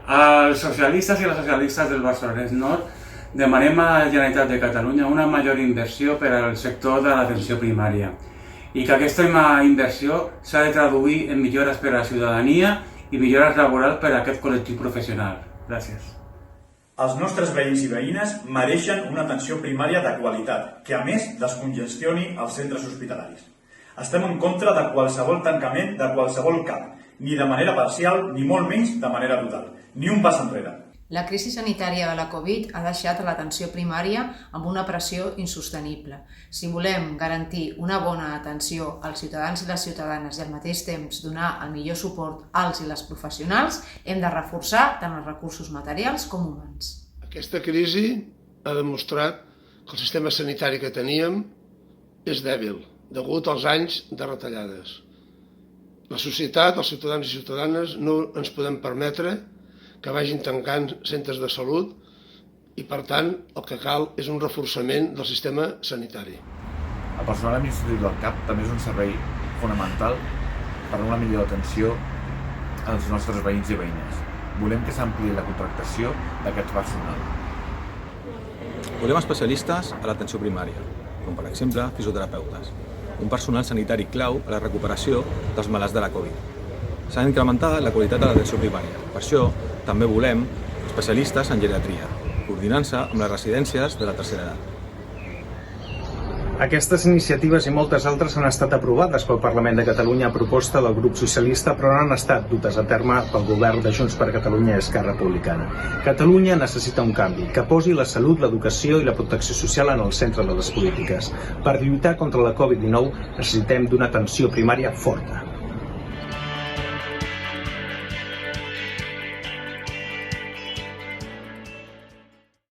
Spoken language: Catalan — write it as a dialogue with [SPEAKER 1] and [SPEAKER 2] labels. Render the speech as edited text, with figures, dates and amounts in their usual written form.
[SPEAKER 1] Els socialistes i les socialistes del Barcelonès Nord demanem a la Generalitat de Catalunya una major inversió per al sector de l'atenció primària i que aquesta inversió s'ha de traduir en millores per a la ciutadania i millores laborals per a aquest col·lectiu professional. Gràcies.
[SPEAKER 2] Els nostres veïns i veïnes mereixen una atenció primària de qualitat, que a més descongestioni els centres hospitalaris. Estem en contra de qualsevol tancament de qualsevol CAP, ni de manera parcial, ni molt menys de manera total. Ni un pas enrere.
[SPEAKER 3] La crisi sanitària de la Covid ha deixat l'atenció primària amb una pressió insostenible. Si volem garantir una bona atenció als ciutadans i les ciutadanes i al mateix temps donar el millor suport als i les professionals, hem de reforçar tant els recursos materials com humans.
[SPEAKER 4] Aquesta crisi ha demostrat que el sistema sanitari que teníem és dèbil, degut als anys de retallades. La societat, els ciutadans i ciutadanes, no ens podem permetre que vagin tancant centres de salut i, per tant, el que cal és un reforçament del sistema sanitari.
[SPEAKER 5] El personal administratiu del CAP també és un servei fonamental per a una millor atenció als nostres veïns i veïnes. Volem que s'ampliï la contractació d'aquest personal.
[SPEAKER 6] Volem especialistes a l'atenció primària, com per exemple fisioterapeutes, un personal sanitari clau a la recuperació dels malalts de la Covid. S'ha d'incrementar la qualitat de l'atenció primària. Per això, també volem especialistes en geriatria, coordinant-se amb les residències de la tercera edat.
[SPEAKER 7] Aquestes iniciatives i moltes altres han estat aprovades pel Parlament de Catalunya a proposta del grup socialista, però no han estat dutes a terme pel govern de Junts per Catalunya i Esquerra Republicana. Catalunya necessita un canvi, que posi la salut, l'educació i la protecció social en el centre de les polítiques. Per lluitar contra la Covid-19 necessitem d'una atenció primària forta.